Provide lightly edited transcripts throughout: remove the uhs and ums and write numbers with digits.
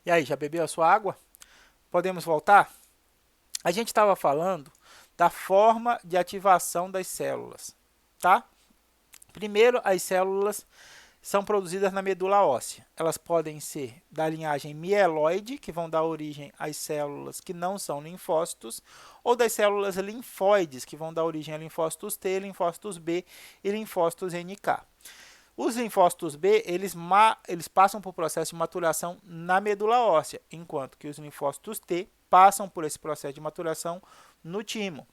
E aí, já bebeu a sua água? Podemos voltar? A gente estava falando da forma de ativação das células, tá? Primeiro, as células são produzidas na medula óssea. Elas podem ser da linhagem mieloide, que vão dar origem às células que não são linfócitos, ou das células linfóides, que vão dar origem a linfócitos T, linfócitos B e linfócitos NK. Os linfócitos B, eles passam por processo de maturação na medula óssea, enquanto que os linfócitos T passam por esse processo de maturação no timo.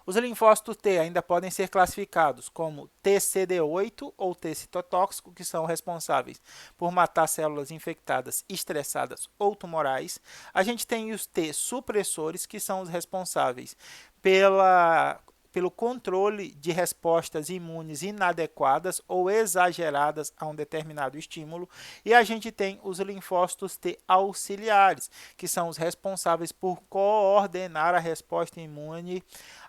Os linfócitos T ainda podem ser classificados como TCD8 ou T citotóxico, que são responsáveis por matar células infectadas, estressadas ou tumorais. A gente tem os T supressores, que são os responsáveis pelo controle de respostas imunes inadequadas ou exageradas a um determinado estímulo, e a gente tem os linfócitos T auxiliares, que são os responsáveis por coordenar a resposta imune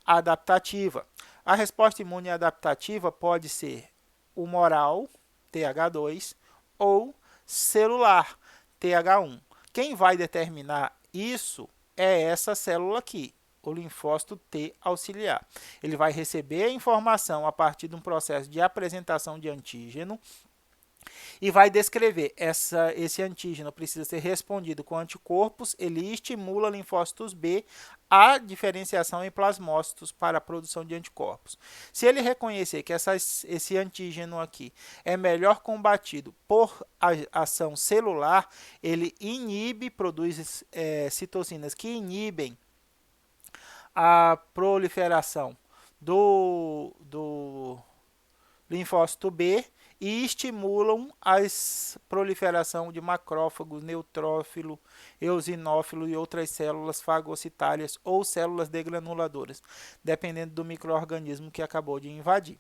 adaptativa. A resposta imune adaptativa pode ser humoral, TH2, ou celular, TH1. Quem vai determinar isso é essa célula aqui, o linfócito T auxiliar. Ele vai receber a informação a partir de um processo de apresentação de antígeno e vai descrever esse antígeno precisa ser respondido com anticorpos, ele estimula linfócitos B a diferenciação em plasmócitos para a produção de anticorpos. Se ele reconhecer que esse antígeno aqui é melhor combatido por ação celular, ele produz citocinas que inibem a proliferação do linfócito B e estimulam a proliferação de macrófagos, neutrófilo, eosinófilo e outras células fagocitárias ou células degranuladoras, dependendo do microorganismo que acabou de invadir.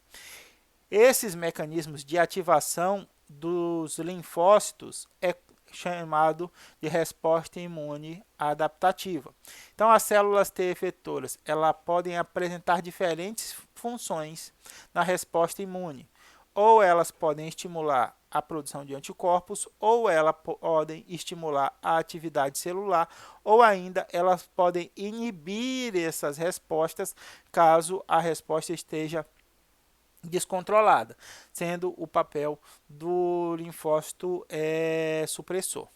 Esses mecanismos de ativação dos linfócitos é chamado de resposta imune adaptativa. Então, as células T efetoras podem apresentar diferentes funções na resposta imune. Ou elas podem estimular a produção de anticorpos, ou elas podem estimular a atividade celular, ou ainda elas podem inibir essas respostas caso a resposta esteja descontrolada, sendo o papel do linfócito supressor.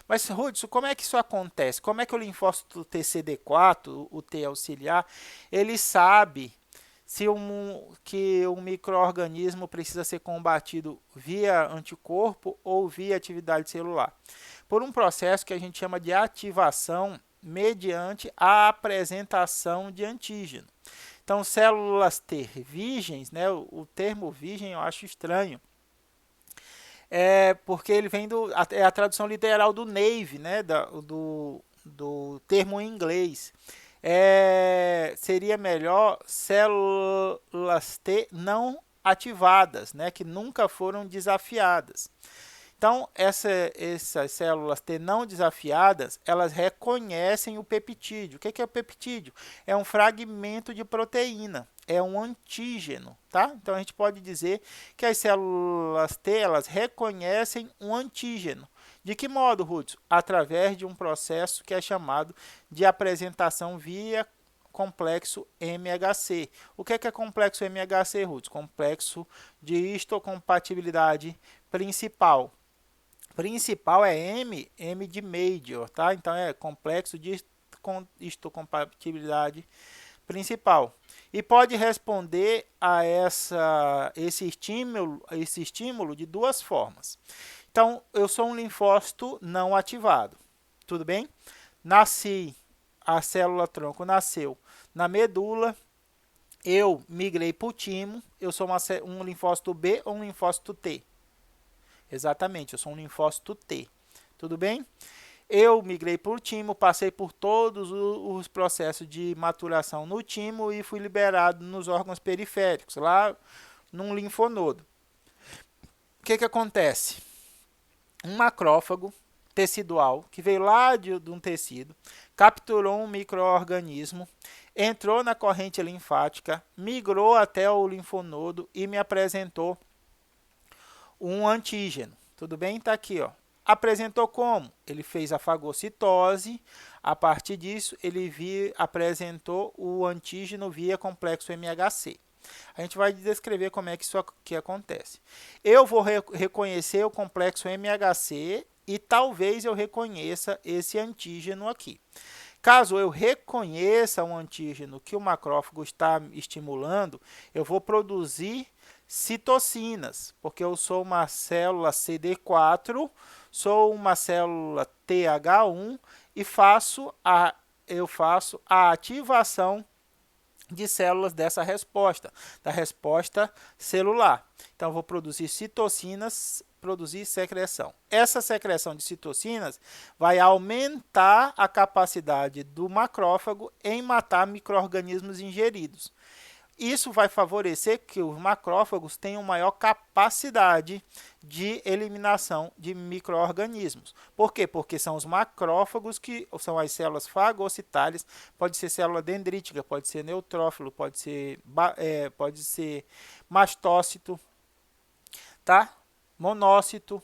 Mas, Hudson, como é que isso acontece? Como é que o linfócito TCD4, o T auxiliar, ele sabe que um microorganismo precisa ser combatido via anticorpo ou via atividade celular? Por um processo que a gente chama de ativação mediante a apresentação de antígeno. Então, células T virgens, né, o termo virgem eu acho estranho, porque ele vem é a tradução literal do nave, né, do termo em inglês. Seria melhor células T não ativadas, né, que nunca foram desafiadas. Então, essas células T não desafiadas, elas reconhecem o peptídeo. O que é o peptídeo? É um fragmento de proteína, é um antígeno, tá? Então, a gente pode dizer que as células T, elas reconhecem um antígeno. De que modo, Hudson? Através de um processo que é chamado de apresentação via complexo MHC. O que é complexo MHC, Hudson? Complexo de histocompatibilidade principal. Principal é M de major, tá? Então é complexo de histocompatibilidade principal. E pode responder a esse estímulo de duas formas. Então, eu sou um linfócito não ativado, tudo bem? A célula tronco nasceu na medula, eu migrei para o timo, eu sou um linfócito B ou um linfócito T? Exatamente, eu sou um linfócito T. Tudo bem? Eu migrei para o timo, passei por todos os processos de maturação no timo e fui liberado nos órgãos periféricos, lá num linfonodo. O que acontece? Um macrófago tecidual que veio lá de um tecido, capturou um microorganismo, entrou na corrente linfática, migrou até o linfonodo e me apresentou um antígeno. Tudo bem? Está aqui, ó. apresentou como? Ele fez a fagocitose, a partir disso ele apresentou o antígeno via complexo MHC. A gente vai descrever como é que isso aqui acontece. Eu vou reconhecer o complexo MHC e talvez eu reconheça esse antígeno aqui. Caso eu reconheça um antígeno que o macrófago está estimulando, eu vou produzir citocinas, porque eu sou uma célula CD4, sou uma célula TH1 e eu faço a ativação de células dessa resposta, da resposta celular. Então, eu vou produzir citocinas, produzir secreção. Essa secreção de citocinas vai aumentar a capacidade do macrófago em matar micro-organismos ingeridos. Isso vai favorecer que os macrófagos tenham maior capacidade de eliminação de micro-organismos. Por quê? Porque são os macrófagos que são as células fagocitárias, pode ser célula dendrítica, pode ser neutrófilo, pode ser mastócito, tá? Monócito,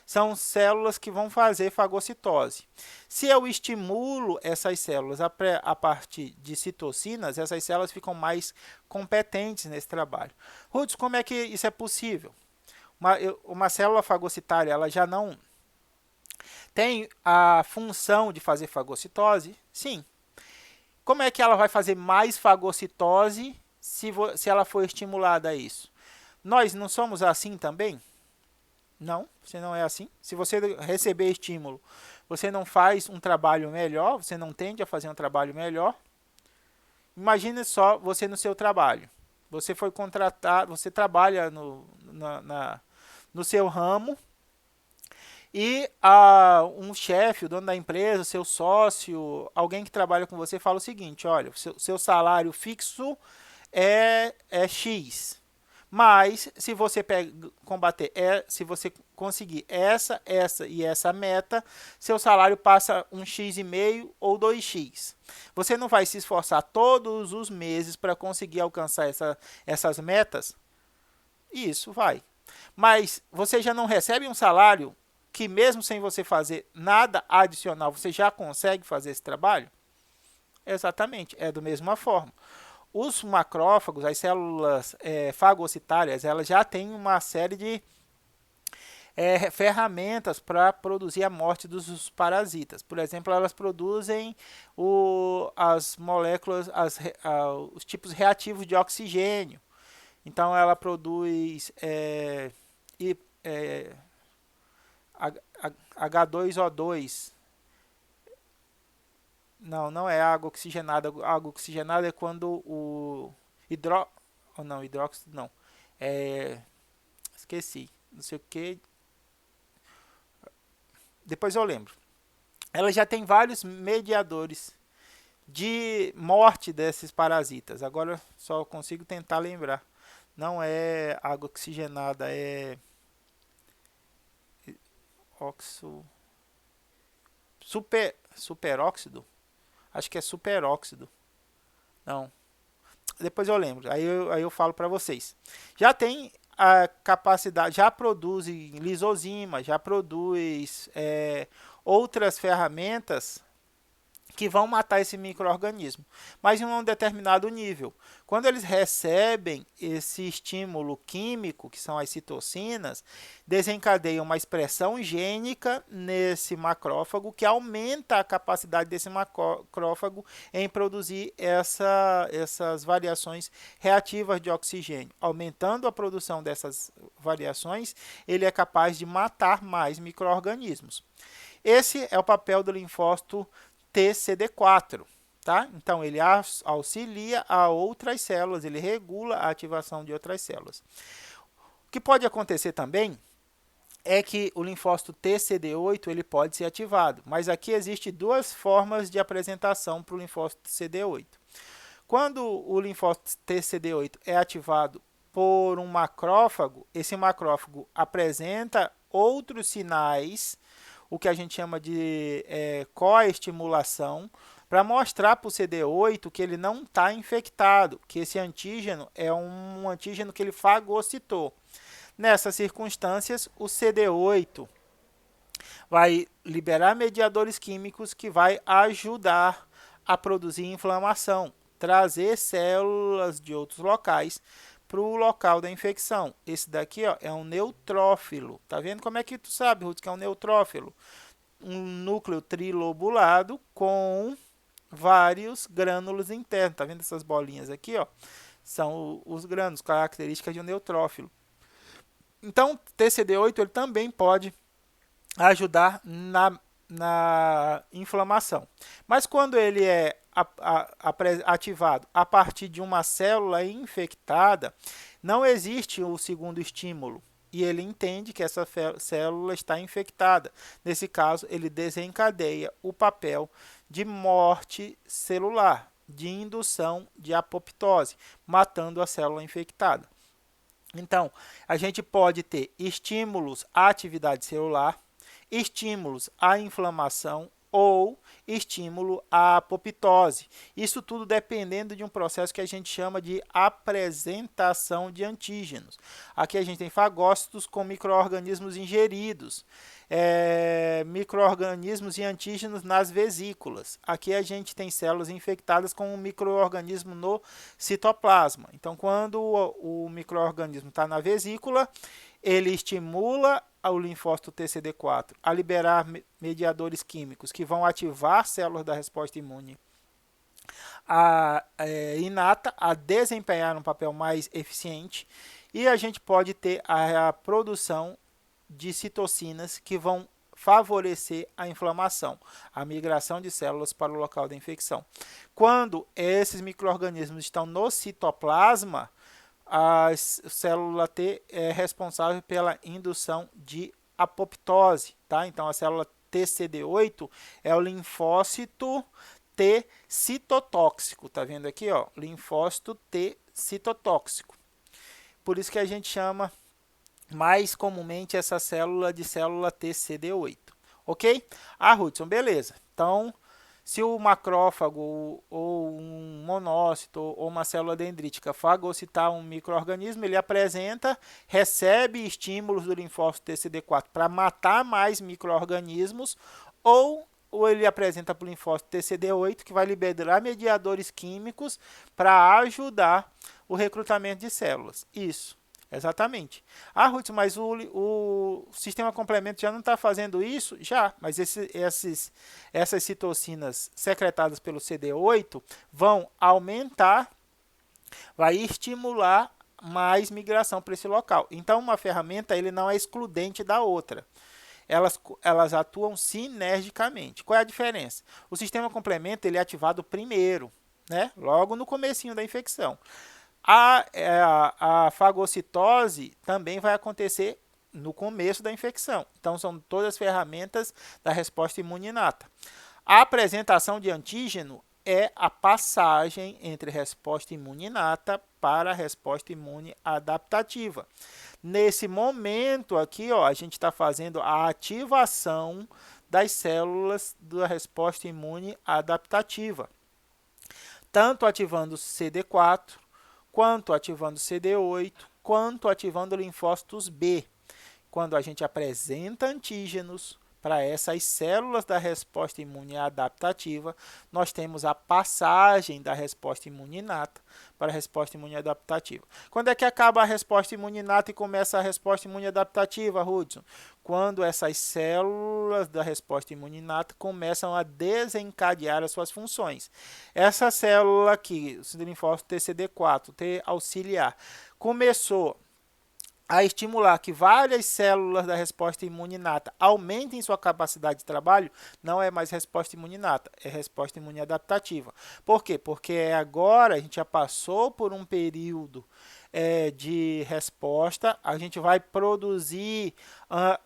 são células que vão fazer fagocitose. Se eu estimulo essas células a partir de citocinas, essas células ficam mais competentes nesse trabalho. Rudes, como é que isso é possível? Uma célula fagocitária, ela já não tem a função de fazer fagocitose? Sim. Como é que ela vai fazer mais fagocitose se ela for estimulada a isso? Nós não somos assim também? Não, você não é assim. Se você receber estímulo, você não faz um trabalho melhor, você não tende a fazer um trabalho melhor. Imagine só você no seu trabalho. Você foi contratado, você trabalha no seu ramo e um chefe, o dono da empresa, seu sócio, alguém que trabalha com você fala o seguinte: olha, seu salário fixo é X. Mas, se você se você conseguir essa e essa meta, seu salário passa um x,5 ou 2x. Você não vai se esforçar todos os meses para conseguir alcançar essas metas? Isso, vai. Mas você já não recebe um salário que mesmo sem você fazer nada adicional, você já consegue fazer esse trabalho? Exatamente, é da mesma forma. Os macrófagos, as células fagocitárias, elas já têm uma série de ferramentas para produzir a morte dos parasitas. Por exemplo, elas produzem as moléculas, os tipos reativos de oxigênio. Então, ela produz H2O2. Não é água oxigenada. A água oxigenada é quando o hidróxido não. Esqueci. Não sei o que. Depois eu lembro. Ela já tem vários mediadores de morte desses parasitas. Agora só consigo tentar lembrar. Não é água oxigenada, é superóxido. Acho que é superóxido. Não. Depois eu lembro. Aí eu falo para vocês. Já tem a capacidade, já produz lisozima, já produz outras ferramentas que vão matar esse micro-organismo, mas em um determinado nível. Quando eles recebem esse estímulo químico, que são as citocinas, desencadeiam uma expressão gênica nesse macrófago, que aumenta a capacidade desse macrófago em produzir essas variações reativas de oxigênio. Aumentando a produção dessas variações, ele é capaz de matar mais micro-organismos. Esse é o papel do linfócito TCD4, tá? Então, ele auxilia a outras células, ele regula a ativação de outras células. O que pode acontecer também é que o linfócito TCD8 ele pode ser ativado, mas aqui existe duas formas de apresentação para o linfócito CD8. Quando o linfócito TCD8 é ativado por um macrófago, esse macrófago apresenta outros sinais, o que a gente chama de coestimulação, para mostrar para o CD8 que ele não está infectado, que esse antígeno é um antígeno que ele fagocitou. Nessas circunstâncias, o CD8 vai liberar mediadores químicos que vai ajudar a produzir inflamação, trazer células de outros locais para o local da infecção. Esse daqui, ó, é um neutrófilo. Tá vendo como é que tu sabe, Ruth, que é um neutrófilo? Um núcleo trilobulado com vários grânulos internos. Tá vendo essas bolinhas aqui, ó? São os grânulos, características de um neutrófilo. Então, TCD8 ele também pode ajudar na inflamação. Mas quando ele é ativado a partir de uma célula infectada, não existe o segundo estímulo. E ele entende que essa célula está infectada. Nesse caso, ele desencadeia o papel de morte celular, de indução de apoptose, matando a célula infectada. Então, a gente pode ter estímulos à atividade celular, estímulos à inflamação ou estímulo à apoptose. Isso tudo dependendo de um processo que a gente chama de apresentação de antígenos. Aqui a gente tem fagócitos com micro-organismos ingeridos, micro-organismos e antígenos nas vesículas. Aqui a gente tem células infectadas com um micro-organismo no citoplasma. Então, quando o micro-organismo está na vesícula, ele estimula o linfócito TCD4 a liberar mediadores químicos que vão ativar células da resposta imune inata a desempenhar um papel mais eficiente, e a gente pode ter a produção de citocinas que vão favorecer a inflamação, a migração de células para o local da infecção. Quando esses micro-organismos estão no citoplasma, a célula T é responsável pela indução de apoptose, tá? Então, a célula TCD8 é o linfócito T citotóxico, tá vendo aqui, ó? Linfócito T citotóxico. Por isso que a gente chama mais comumente essa célula de célula TCD8, ok? Hudson, beleza. Então, se o macrófago ou um monócito ou uma célula dendrítica fagocitar um micro-organismo, ele apresenta, recebe estímulos do linfócito TCD4 para matar mais micro-organismos, ou ele apresenta para o linfócito TCD8, que vai liberar mediadores químicos para ajudar o recrutamento de células. Isso. Exatamente. Ruth, mas o sistema complemento já não está fazendo isso? Já, mas essas citocinas secretadas pelo CD8 vão aumentar, vai estimular mais migração para esse local. Então, uma ferramenta ele não é excludente da outra. Elas atuam sinergicamente. Qual é a diferença? O sistema complemento ele é ativado primeiro, né? Logo no comecinho da infecção. A fagocitose também vai acontecer no começo da infecção. Então, são todas ferramentas da resposta imune inata. A apresentação de antígeno é a passagem entre resposta imune inata para a resposta imune adaptativa. Nesse momento aqui, ó, a gente está fazendo a ativação das células da resposta imune adaptativa, tanto ativando o CD4, quanto ativando CD8, quanto ativando linfócitos B. Quando a gente apresenta antígenos para essas células da resposta imune adaptativa, nós temos a passagem da resposta imune inata para a resposta imune adaptativa. Quando é que acaba a resposta imune inata e começa a resposta imune adaptativa, Hudson? Quando essas células da resposta imune inata começam a desencadear as suas funções. Essa célula aqui, o linfócito TCD4, T auxiliar, começou a estimular que várias células da resposta imune inata aumentem sua capacidade de trabalho, não é mais resposta imune inata, é resposta imune adaptativa. Por quê? Porque agora a gente já passou por um período de resposta, a gente vai produzir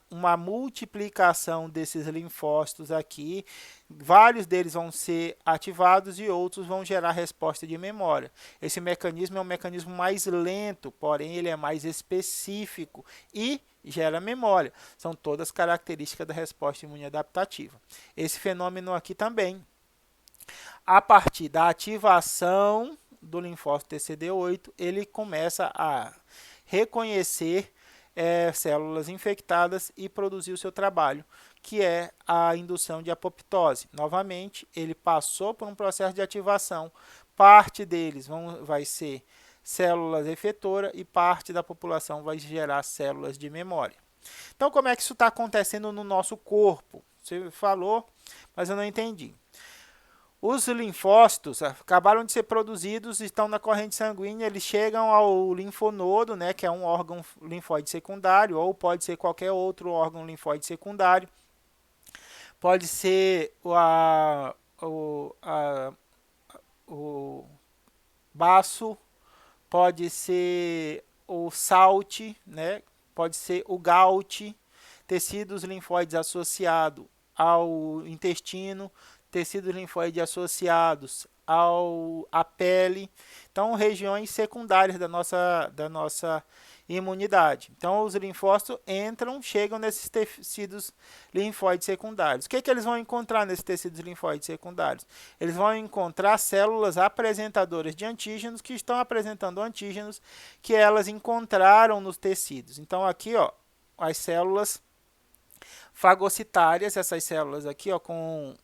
uma multiplicação desses linfócitos aqui, vários deles vão ser ativados e outros vão gerar resposta de memória. Esse mecanismo é um mecanismo mais lento, porém ele é mais específico e gera memória. São todas características da resposta imune adaptativa. Esse fenômeno aqui também, a partir da ativação do linfócito TCD8, ele começa a reconhecer células infectadas e produzir o seu trabalho, que é a indução de apoptose. Novamente, ele passou por um processo de ativação. Parte deles vai ser células efetoras e parte da população vai gerar células de memória. Então, como é que isso está acontecendo no nosso corpo? Você falou, mas eu não entendi. Os linfócitos acabaram de ser produzidos, estão na corrente sanguínea, eles chegam ao linfonodo, né, que é um órgão linfóide secundário, ou pode ser qualquer outro órgão linfóide secundário. Pode ser o baço, pode ser o SALT, né, pode ser o GALT, tecidos linfóides associados ao intestino, tecidos linfóides associados à pele. Então, regiões secundárias da nossa imunidade. Então, os linfócitos chegam nesses tecidos linfóides secundários. O que eles vão encontrar nesses tecidos linfóides secundários? Eles vão encontrar células apresentadoras de antígenos que estão apresentando antígenos que elas encontraram nos tecidos. Então, aqui, ó, as células fagocitárias, essas células aqui, ó, com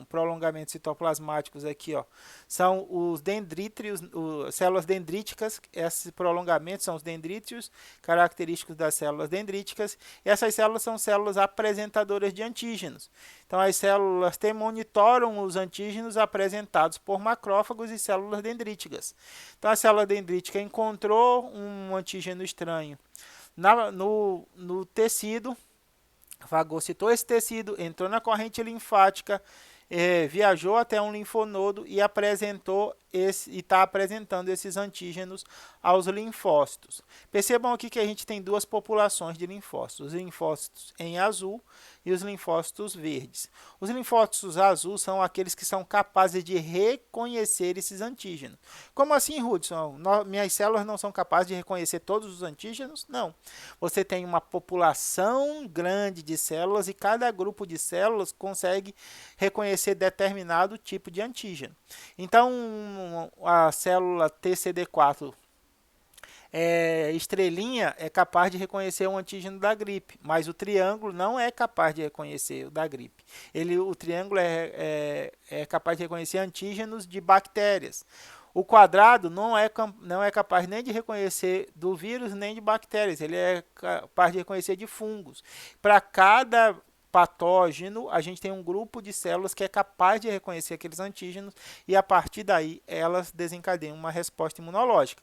prolongamentos citoplasmáticos aqui, ó, são os dendrítrios, células dendríticas. Esses prolongamentos são os dendrítrios, característicos das células dendríticas. E essas células são células apresentadoras de antígenos. Então, as células T monitoram os antígenos apresentados por macrófagos e células dendríticas. Então, a célula dendrítica encontrou um antígeno estranho no tecido, fagocitou esse tecido, entrou na corrente linfática, viajou até um linfonodo e está apresentando esses antígenos aos linfócitos. Percebam aqui que a gente tem duas populações de linfócitos, os linfócitos em azul e os linfócitos verdes. Os linfócitos azuis são aqueles que são capazes de reconhecer esses antígenos. Como assim, Hudson? Minhas células não são capazes de reconhecer todos os antígenos? Não. Você tem uma população grande de células e cada grupo de células consegue reconhecer determinado tipo de antígeno. Então, a célula TCD4 estrelinha é capaz de reconhecer um antígeno da gripe, mas o triângulo não é capaz de reconhecer o da gripe. O triângulo é capaz de reconhecer antígenos de bactérias. O quadrado não é capaz nem de reconhecer do vírus nem de bactérias, ele é capaz de reconhecer de fungos. Para cada patógeno, a gente tem um grupo de células que é capaz de reconhecer aqueles antígenos e a partir daí elas desencadeiam uma resposta imunológica.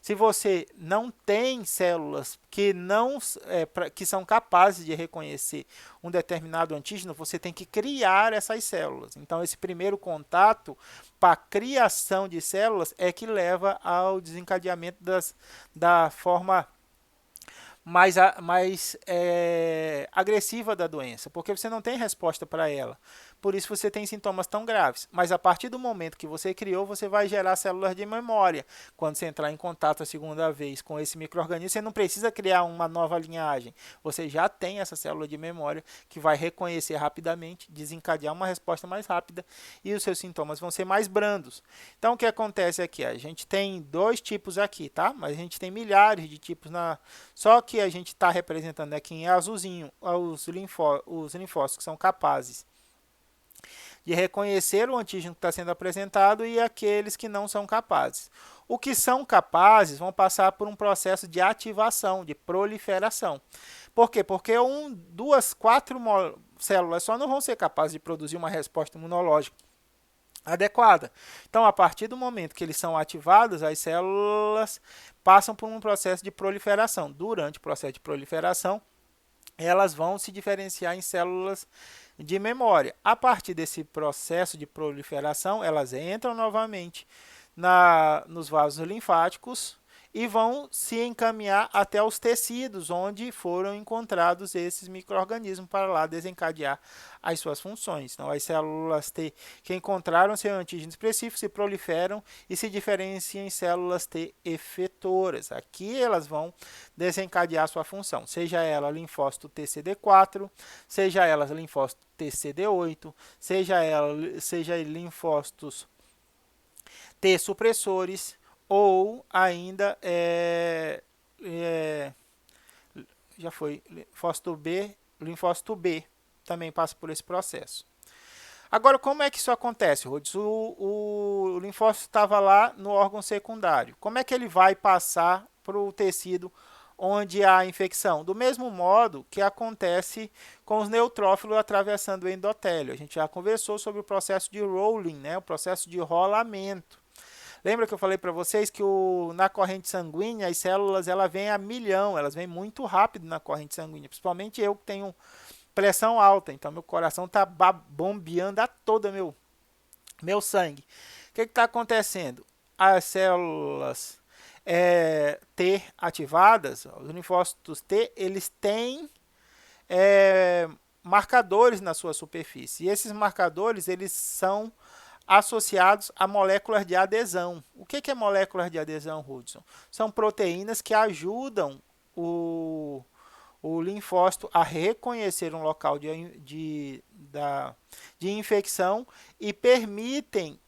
Se você não tem células que são capazes de reconhecer um determinado antígeno, você tem que criar essas células. Então, esse primeiro contato para a criação de células é que leva ao desencadeamento da forma mais agressiva da doença, porque você não tem resposta para ela. Por isso você tem sintomas tão graves. Mas a partir do momento que você criou, você vai gerar células de memória. Quando você entrar em contato a segunda vez com esse micro-organismo, você não precisa criar uma nova linhagem. Você já tem essa célula de memória que vai reconhecer rapidamente, desencadear uma resposta mais rápida e os seus sintomas vão ser mais brandos. Então, o que acontece aqui? A gente tem dois tipos aqui, tá? Mas a gente tem milhares de tipos Só que a gente está representando aqui em azulzinho os linfócitos que são capazes de reconhecer o antígeno que está sendo apresentado e aqueles que não são capazes. O que são capazes vão passar por um processo de ativação, de proliferação. Por quê? Porque quatro células só não vão ser capazes de produzir uma resposta imunológica adequada. Então, a partir do momento que eles são ativados, as células passam por um processo de proliferação. Durante o processo de proliferação, elas vão se diferenciar em células de memória. A partir desse processo de proliferação, elas entram novamente nos vasos linfáticos e vão se encaminhar até os tecidos onde foram encontrados esses micro-organismos para lá desencadear as suas funções. Então, as células T que encontraram seu antígeno específico se proliferam e se diferenciam em células T efetoras. Aqui elas vão desencadear sua função, seja ela linfócito TCD4, seja ela linfócito TCD8, seja linfócitos T supressores, ou ainda já foi linfócito B, linfócito B também passa por esse processo. Agora, como é que isso acontece, Rhodes? O linfócito estava lá no órgão secundário. Como é que ele vai passar para o tecido onde há infecção? Do mesmo modo que acontece com os neutrófilos atravessando o endotélio. A gente já conversou sobre o processo de rolling, né? O processo de rolamento. Lembra que eu falei para vocês que na corrente sanguínea as células vêm a milhão, elas vêm muito rápido na corrente sanguínea, principalmente eu que tenho pressão alta, então meu coração está bombeando a toda meu sangue. O que está acontecendo? As células T ativadas, os linfócitos T, eles têm marcadores na sua superfície. E esses marcadores eles são associados a moléculas de adesão. O que é moléculas de adesão, Hudson? São proteínas que ajudam o linfócito a reconhecer um local de infecção e permitem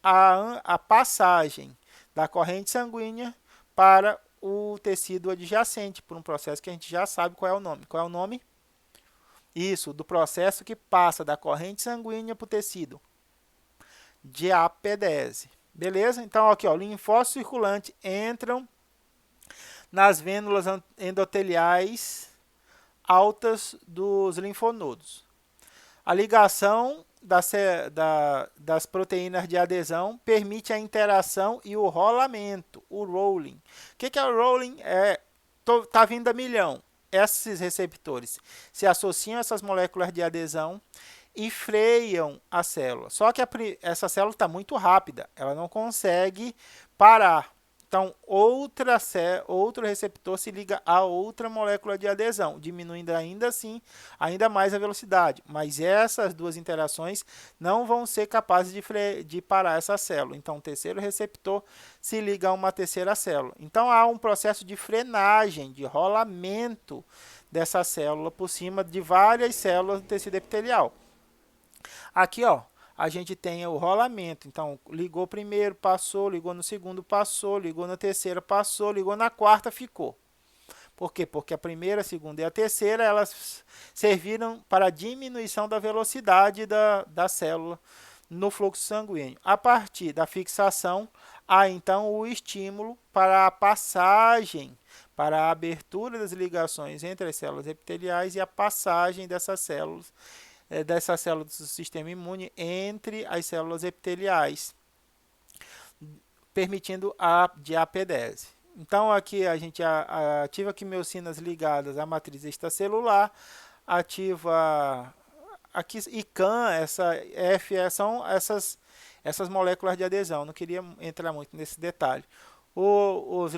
a passagem da corrente sanguínea para o tecido adjacente, por um processo que a gente já sabe qual é o nome. Qual é o nome? Isso, do processo que passa da corrente sanguínea para o tecido. Diapedese. Beleza? Então, aqui, ó, linfócitos circulantes entram nas vênulas endoteliais altas dos linfonodos. A ligação das proteínas de adesão permite a interação e o rolamento, o rolling. O que é o rolling? Tá vindo a milhão. Esses receptores se associam a essas moléculas de adesão e freiam a célula. Só que essa célula está muito rápida, ela não consegue parar. Então, outro receptor se liga a outra molécula de adesão, diminuindo ainda mais a velocidade. Mas essas duas interações não vão ser capazes de parar essa célula. Então, um terceiro receptor se liga a uma terceira célula. Então, há um processo de frenagem, de rolamento dessa célula por cima de várias células do tecido epitelial. Aqui, ó, a gente tem o rolamento. Então, ligou primeiro, passou, ligou no segundo, passou, ligou na terceira, passou, ligou na quarta, ficou. Por quê? Porque a primeira, a segunda e a terceira, elas serviram para a diminuição da velocidade da célula no fluxo sanguíneo. A partir da fixação, há então o estímulo para a passagem, para a abertura das ligações entre as células epiteliais e a passagem dessas células do sistema imune entre as células epiteliais, permitindo a diapedese. Então, aqui a gente ativa quimiocinas ligadas à matriz extracelular, ativa aqui ICAM, essa F, são essas moléculas de adesão. Não queria entrar muito nesse detalhe. Os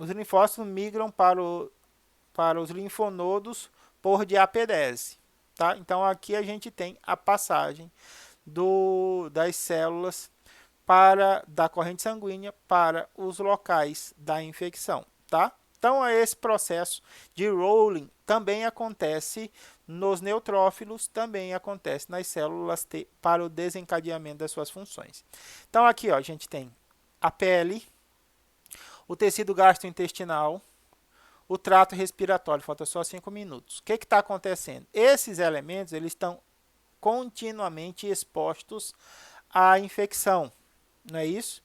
linfócitos migram para os linfonodos por diapedese. Tá? Então, aqui a gente tem a passagem das células da corrente sanguínea para os locais da infecção. Tá? Então, esse processo de rolling também acontece nos neutrófilos, também acontece nas células T para o desencadeamento das suas funções. Então, aqui ó, a gente tem a pele, o tecido gastrointestinal, o trato respiratório, falta só 5 minutos. O que está acontecendo? Esses elementos eles estão continuamente expostos à infecção, não é isso?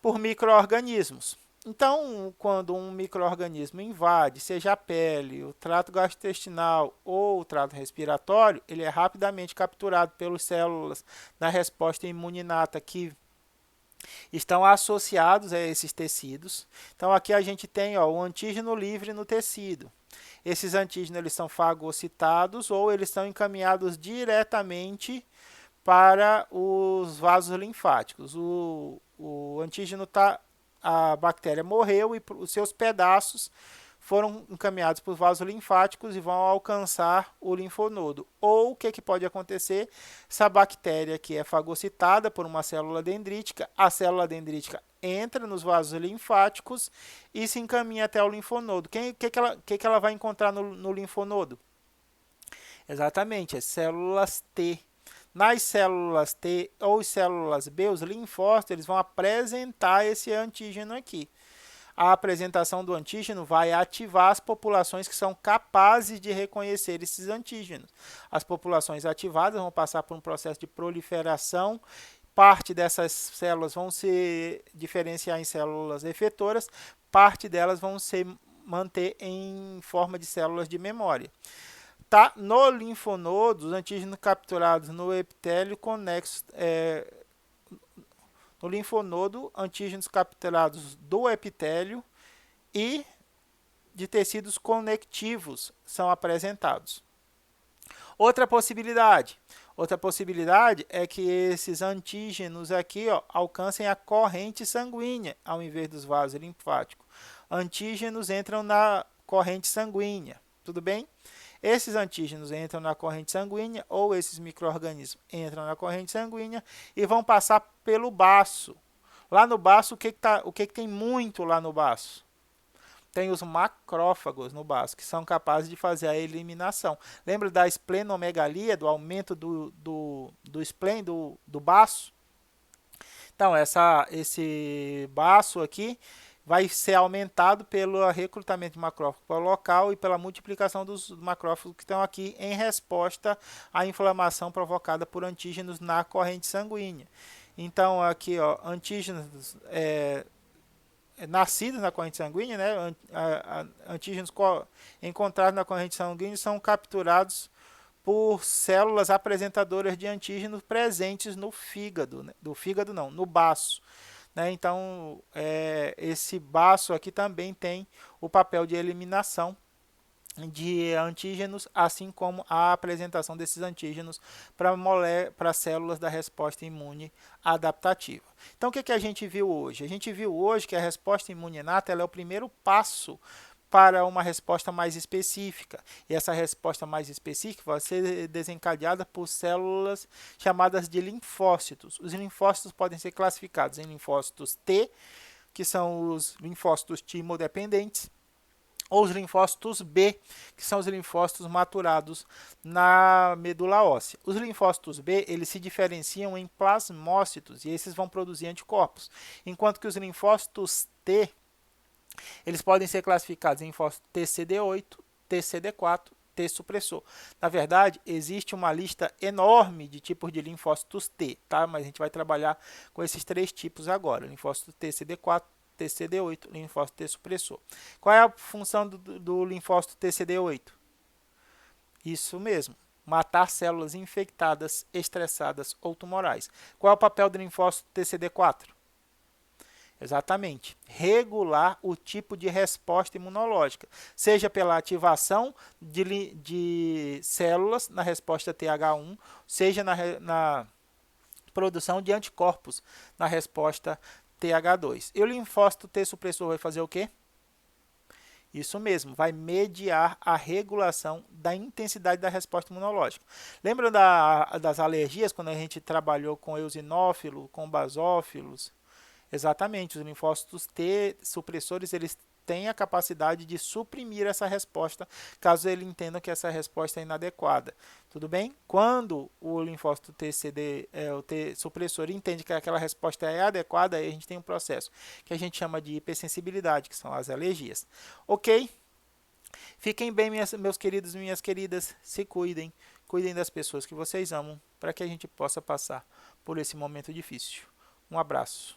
Por micro-organismos. Então, quando um micro-organismo invade, seja a pele, o trato gastrointestinal ou o trato respiratório, ele é rapidamente capturado pelas células na resposta imuninata que estão associados a esses tecidos. Então, aqui a gente tem o antígeno livre no tecido. Esses antígenos eles são fagocitados ou eles são encaminhados diretamente para os vasos linfáticos. O antígeno a bactéria morreu e os seus pedaços foram encaminhados para os vasos linfáticos e vão alcançar o linfonodo. Ou o que pode acontecer? Essa bactéria que é fagocitada por uma célula dendrítica, a célula dendrítica entra nos vasos linfáticos e se encaminha até o linfonodo. O que ela vai encontrar no linfonodo? Exatamente, as células T. Nas células T ou células B, os linfócitos eles vão apresentar esse antígeno aqui. a apresentação do antígeno vai ativar as populações que são capazes de reconhecer esses antígenos. As populações ativadas vão passar por um processo de proliferação. Parte dessas células vão se diferenciar em células efetoras, parte delas vão se manter em forma de células de memória. Tá? No linfonodo, os antígenos capturados no epitélio conexo, no linfonodo, antígenos capturados do epitélio e de tecidos conectivos são apresentados. Outra possibilidade é que esses antígenos aqui alcancem a corrente sanguínea ao invés dos vasos linfáticos. Antígenos entram na corrente sanguínea, tudo bem? Esses antígenos entram na corrente sanguínea ou esses micro-organismos entram na corrente sanguínea e vão passar pelo baço. Lá no baço, o que tem muito lá no baço? Tem os macrófagos no baço, que são capazes de fazer a eliminação. Lembra da esplenomegalia, do aumento do spleen, do baço? Então, esse baço aqui vai ser aumentado pelo recrutamento de macrófago local e pela multiplicação dos macrófagos que estão aqui em resposta à inflamação provocada por antígenos na corrente sanguínea. Então, aqui, antígenos nascidos na corrente sanguínea, né? Antígenos encontrados na corrente sanguínea são capturados por células apresentadoras de antígenos presentes no fígado, né? No baço. Né? Então, esse baço aqui também tem o papel de eliminação de antígenos, assim como a apresentação desses antígenos para células da resposta imune adaptativa. Então, o que a gente viu hoje? A gente viu hoje que a resposta imune inata ela é o primeiro passo para uma resposta mais específica. E essa resposta mais específica vai ser desencadeada por células chamadas de linfócitos. Os linfócitos podem ser classificados em linfócitos T, que são os linfócitos timodependentes, ou os linfócitos B, que são os linfócitos maturados na medula óssea. Os linfócitos B, eles se diferenciam em plasmócitos, e esses vão produzir anticorpos, enquanto que os linfócitos T, eles podem ser classificados em linfócitos TCD8, TCD4, T supressor. Na verdade, existe uma lista enorme de tipos de linfócitos T, tá? Mas a gente vai trabalhar com esses 3 tipos agora, linfócito TCD4, TCD8, linfócito T supressor. Qual é a função do linfócito TCD8? Isso mesmo, matar células infectadas, estressadas ou tumorais. Qual é o papel do linfócito TCD4? Exatamente, regular o tipo de resposta imunológica, seja pela ativação de células na resposta TH1, seja na produção de anticorpos na resposta TH2. E o linfócito T supressor vai fazer o quê? Isso mesmo, vai mediar a regulação da intensidade da resposta imunológica. Lembra das alergias, quando a gente trabalhou com eosinófilo, com basófilos? Exatamente, os linfócitos T supressores, eles têm a capacidade de suprimir essa resposta, caso ele entenda que essa resposta é inadequada. Tudo bem? Quando o linfócito o T supressor entende que aquela resposta é adequada, aí a gente tem um processo que a gente chama de hipersensibilidade, que são as alergias. Ok? Fiquem bem, meus queridos e minhas queridas, se cuidem, cuidem das pessoas que vocês amam, para que a gente possa passar por esse momento difícil. Um abraço.